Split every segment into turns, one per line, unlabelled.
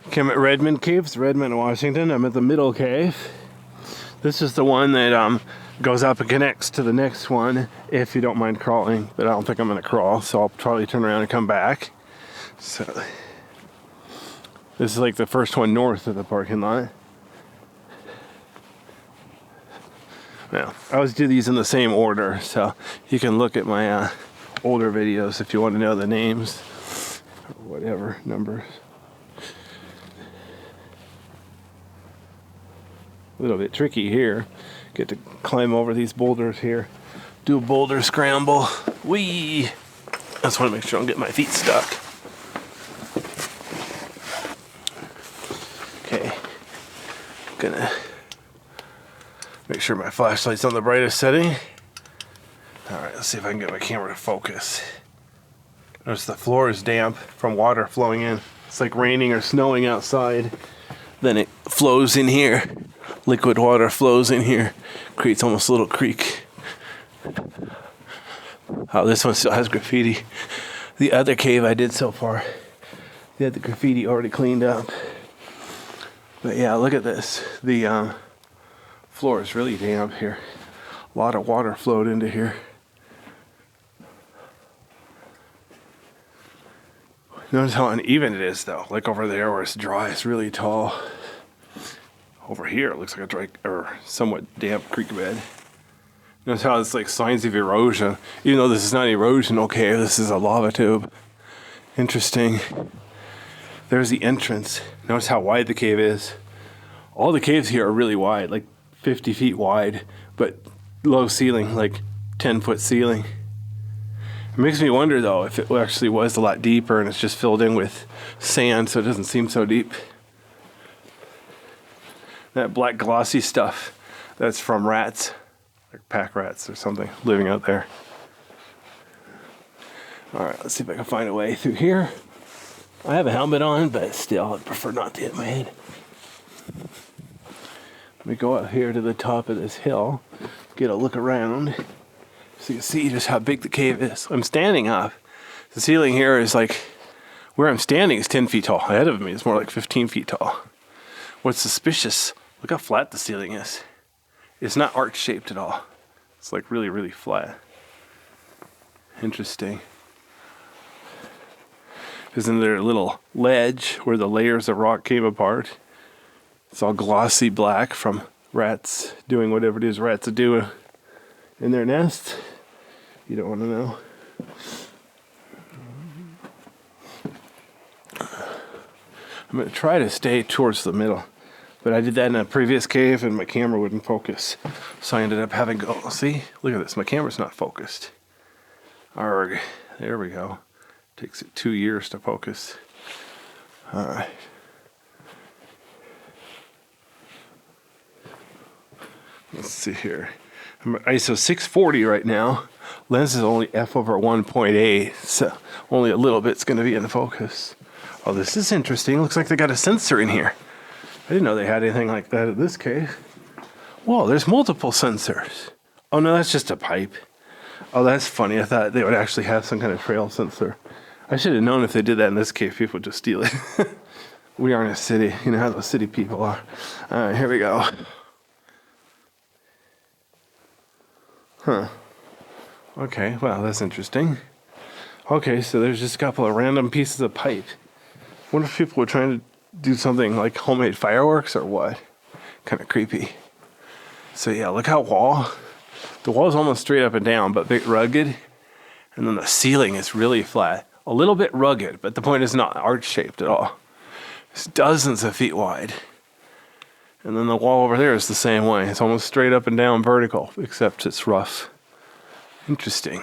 Okay, I'm at Redmond Caves, Redmond, Washington. I'm at the middle cave. This is the one that goes up and connects to the next one, if you don't mind crawling. But I don't think I'm going to crawl, so I'll probably turn around and come back. So, this is like the first one north of the parking lot. Now, I always do these in the same order, so you can look at my older videos if you want to know the names or whatever numbers. A little bit tricky here. Get to climb over these boulders here. Do a boulder scramble. Whee! I just want to make sure I don't get my feet stuck. Okay. Gonna make sure my flashlight's on the brightest setting. Alright, let's see if I can get my camera to focus. Notice the floor is damp from water flowing in. It's like raining or snowing outside. Then it flows in here. Liquid water flows in here, creates almost a little creek. Oh, this one still has graffiti. The other cave I did so far, they had the graffiti already cleaned up. But yeah, look at this. The floor is really damp here. A lot of water flowed into here. Notice how uneven it is though. Like over there where it's dry, it's really tall. Over here, it looks like a dry or somewhat damp creek bed. Notice how it's like signs of erosion. Even though this is not erosion, okay, this is a lava tube. Interesting. There's the entrance. Notice how wide the cave is. All the caves here are really wide, like 50 feet wide, but low ceiling, like 10-foot ceiling. It makes me wonder though if it actually was a lot deeper and it's just filled in with sand so it doesn't seem so deep. That black glossy stuff, that's from rats, like pack rats or something, living out there. Alright, let's see if I can find a way through here. I have a helmet on, but still, I'd prefer not to hit my head. Let me go out here to the top of this hill, get a look around, so you can see just how big the cave is. I'm standing up. The ceiling here is like, where I'm standing is 10 feet tall. Ahead of me is more like 15 feet tall. What's suspicious, look how flat the ceiling is. It's not arch-shaped at all. It's like really, really flat. Interesting. Isn't there a little ledge where the layers of rock came apart? It's all glossy black from rats doing whatever it is rats do in their nest. You don't want to know. I'm going to try to stay towards the middle. But I did that in a previous cave and my camera wouldn't focus. So I ended up having to go, see? Look at this, my camera's not focused. Arrgh, there we go. Takes it 2 years to focus. Alright. Let's see here. I'm at ISO 640 right now. Lens is only f/1.8, so only a little bit's going to be in the focus. Oh, this is interesting. Looks like they got a sensor in here. I didn't know they had anything like that in this cave. Whoa, there's multiple sensors. Oh no, that's just a pipe. Oh, that's funny. I thought they would actually have some kind of trail sensor. I should have known if they did that in this cave, people would just steal it. We are in a city. You know how those city people are. Alright, here we go. Huh. Okay, well, that's interesting. Okay, so there's just a couple of random pieces of pipe. Wonder if people were trying to do something like homemade fireworks or what? Kind of creepy. So yeah, look how the wall is almost straight up and down, but a bit rugged. And then the ceiling is really flat. A little bit rugged, but the point is not arch-shaped at all. It's dozens of feet wide. And then the wall over there is the same way. It's almost straight up and down vertical, except it's rough. Interesting.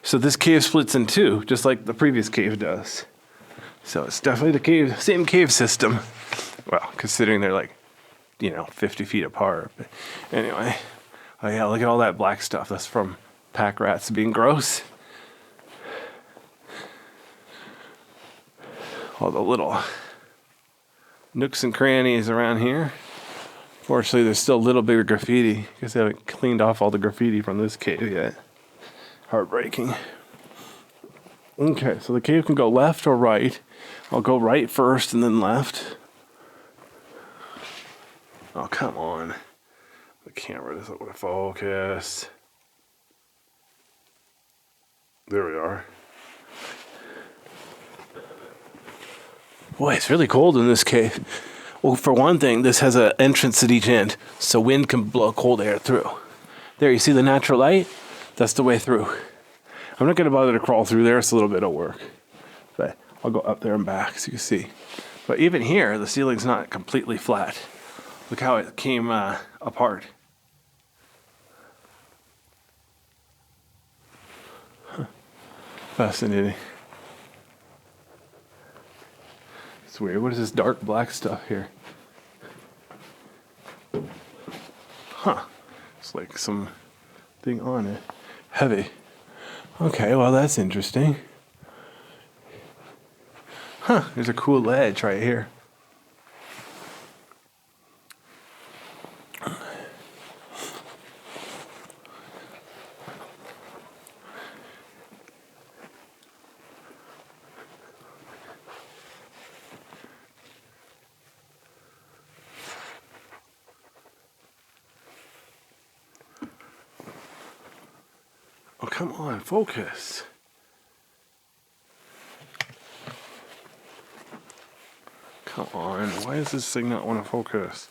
So this cave splits in two, just like the previous cave does. So it's definitely the same cave system. Well, considering they're like, 50 feet apart. But anyway, oh yeah, look at all that black stuff. That's from pack rats being gross. All the little nooks and crannies around here. Fortunately, there's still a little bit of graffiti because they haven't cleaned off all the graffiti from this cave yet. Heartbreaking. Okay, so the cave can go left or right. I'll go right first and then left. Oh, come on. The camera doesn't want to focus. There we are. Boy, it's really cold in this cave. Well, for one thing, this has an entrance at each end, so wind can blow cold air through. There, you see the natural light? That's the way through. I'm not going to bother to crawl through there. It's a little bit of work. But I'll go up there and back so you can see. But even here, the ceiling's not completely flat. Look how it came apart. Huh. Fascinating. It's weird. What is this dark black stuff here? Huh. It's like some thing on it. Heavy. Okay, well that's interesting. Huh, there's a cool ledge right here. Oh, come on, focus. Come on, why does this thing not want to focus?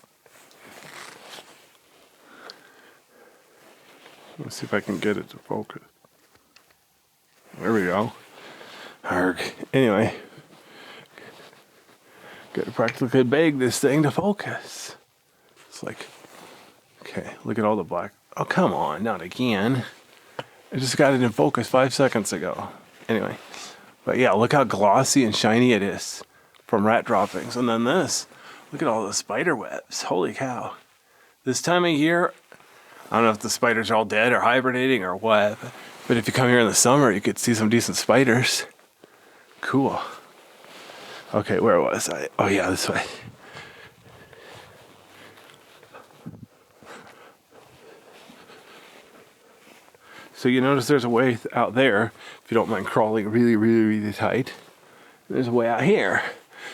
Let's see if I can get it to focus. There we go. Arg. Anyway, gotta practically beg this thing to focus. It's like, okay, look at all the black. Oh, come on, not again. I just got it in focus 5 seconds ago. Anyway, but yeah, look how glossy and shiny it is from rat droppings. And then this, look at all the spider webs. Holy cow. This time of year, I don't know if the spiders are all dead or hibernating or what, but if you come here in the summer, you could see some decent spiders. Cool. Okay, where was I? Oh yeah, this way. So you notice there's a way out there, if you don't mind crawling really, really, really tight. There's a way out here,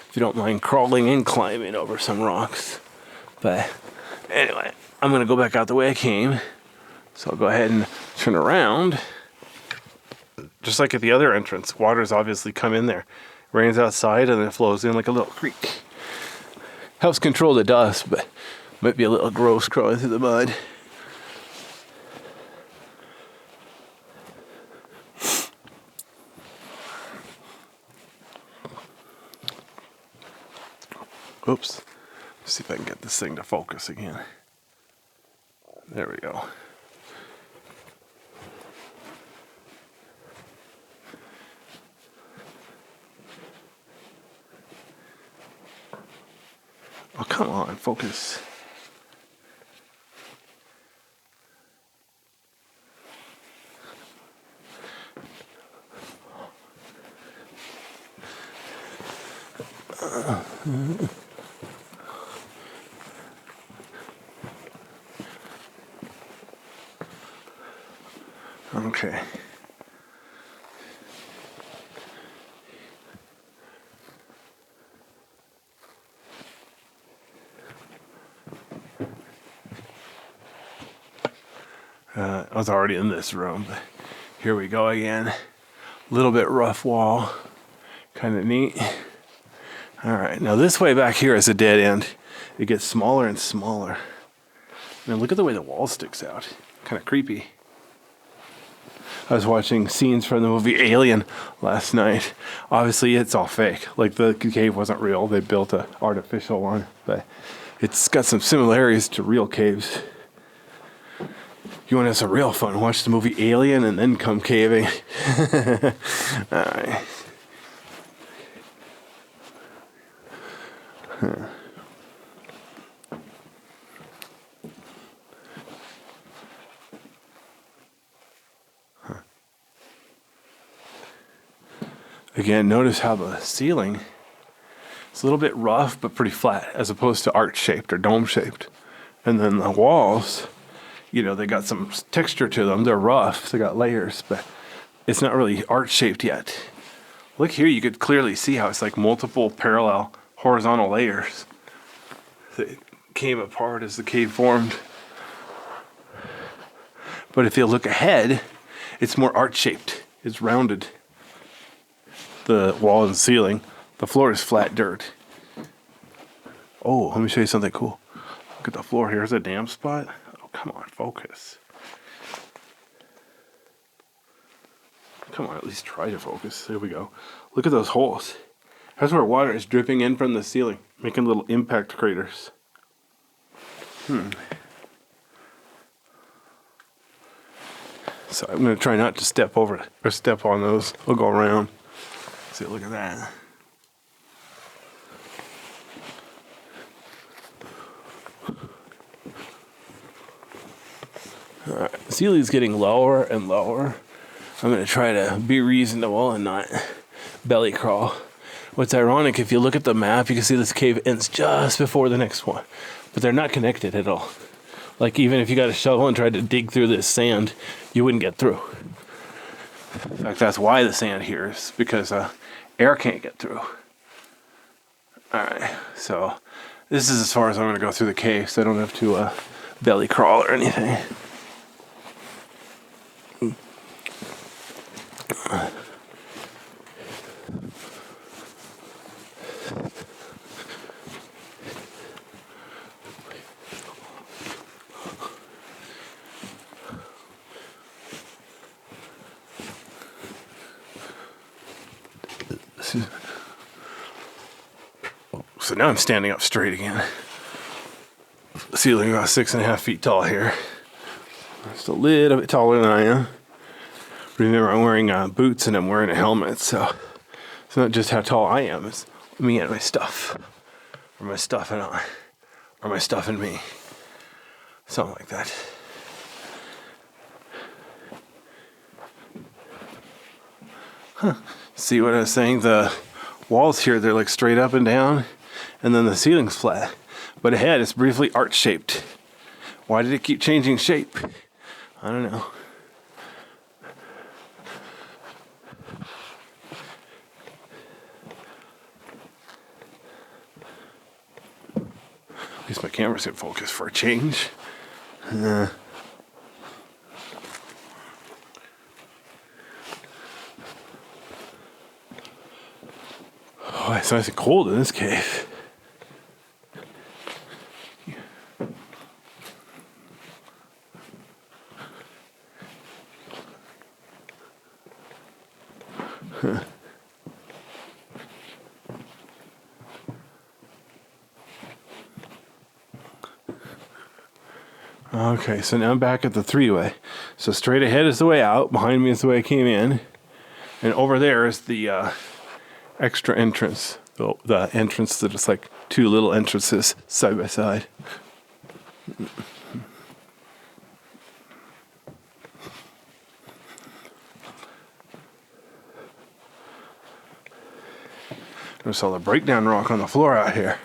if you don't mind crawling and climbing over some rocks. But anyway, I'm gonna go back out the way I came. So I'll go ahead and turn around. Just like at the other entrance, water's obviously come in there. Rains outside and it flows in like a little creek. Helps control the dust, but might be a little gross crawling through the mud. Oops. Let's see if I can get this thing to focus again. There we go. Oh, come on, focus. Okay. I was already in this room, but here we go again. A little bit rough wall, kind of neat. All right, now this way back here is a dead end. It gets smaller and smaller. Now look at the way the wall sticks out, kind of creepy. I was watching scenes from the movie Alien last night. Obviously, it's all fake. Like, the cave wasn't real. They built an artificial one. But it's got some similarities to real caves. You want to have some real fun, watch the movie Alien and then come caving. All right. Huh. Again, notice how the ceiling is a little bit rough but pretty flat as opposed to arch-shaped or dome-shaped. And then the walls, you know, they got some texture to them. They're rough, they got layers, but it's not really arch-shaped yet. Look here, you could clearly see how it's like multiple parallel horizontal layers that came apart as the cave formed. But if you look ahead, it's more arch-shaped. It's rounded. The wall and ceiling. The floor is flat dirt. Oh, let me show you something cool. Look at the floor. Here's a damp spot. Oh, come on, focus. Come on, at least try to focus. There we go. Look at those holes. That's where water is dripping in from the ceiling, making little impact craters. So I'm going to try not to step over it, or step on those. We'll go around. See, look at that. Alright, the ceiling's getting lower and lower. I'm going to try to be reasonable and not belly crawl. What's ironic, if you look at the map, you can see this cave ends just before the next one. But they're not connected at all. Like, even if you got a shovel and tried to dig through this sand, you wouldn't get through. In fact, that's why the sand here is because air can't get through. Alright, so this is as far as I'm going to go through the cave, so I don't have to belly crawl or anything. So now I'm standing up straight again. The ceiling about 6.5 feet tall here. Just a little bit taller than I am. Remember, I'm wearing boots and I'm wearing a helmet, so it's not just how tall I am, it's me and my stuff. Or my stuff and I. Or my stuff and me. Something like that. See what I was saying? The walls here, they're like straight up and down, and then the ceiling's flat. But ahead, it's briefly arch-shaped. Why did it keep changing shape? I don't know. At least my camera's in focus for a change. Oh, it's nice and cold in this cave. Okay, so now I'm back at the three-way. So straight ahead is the way out, behind me is the way I came in, and over there is the extra entrance. The entrance that is like two little entrances side by side. Notice all the breakdown rock on the floor out here.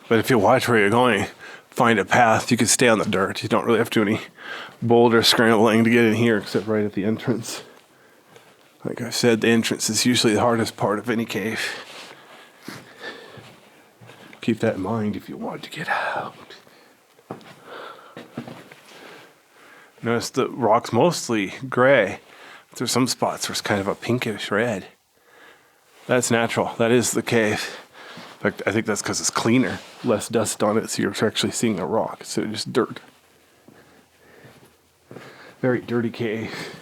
But if you watch where you're going, find a path, you can stay on the dirt. You don't really have to do any boulder scrambling to get in here, except right at the entrance. Like I said, the entrance is usually the hardest part of any cave. Keep that in mind if you want to get out. Notice the rock's mostly gray. But there's some spots where it's kind of a pinkish red. That's natural. That is the cave. In fact, I think that's because it's cleaner. Less dust on it, so you're actually seeing a rock instead of just dirt. Very dirty cave.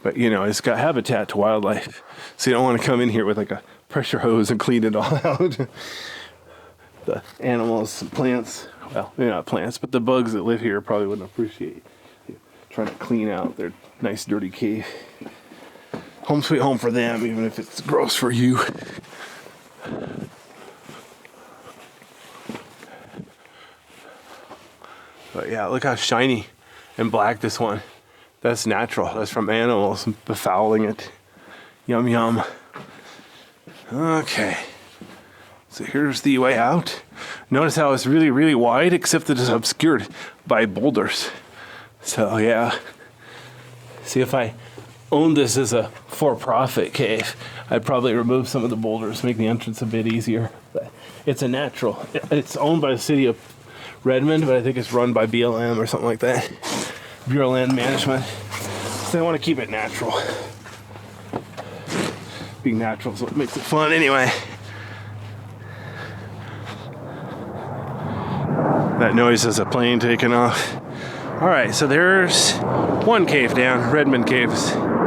But, you know, it's got habitat to wildlife. So you don't want to come in here with like a pressure hose and clean it all out. The animals and plants, well, maybe not plants, but the bugs that live here probably wouldn't appreciate you trying to clean out their nice dirty cave. Home sweet home for them, even if it's gross for you. But yeah, look how shiny and black this one. That's natural. That's from animals befouling it. Yum yum. Okay. So here's the way out. Notice how it's really, really wide, except that it's obscured by boulders. So yeah, see, if I owned this as a for-profit cave, I'd probably remove some of the boulders, make the entrance a bit easier. But it's a natural. It's owned by the city of Redmond, but I think it's run by BLM or something like that, Bureau of Land Management. So they want to keep it natural. Being natural, so it makes it fun anyway. That noise is a plane taking off. All right, so there's one cave down, Redmond Caves.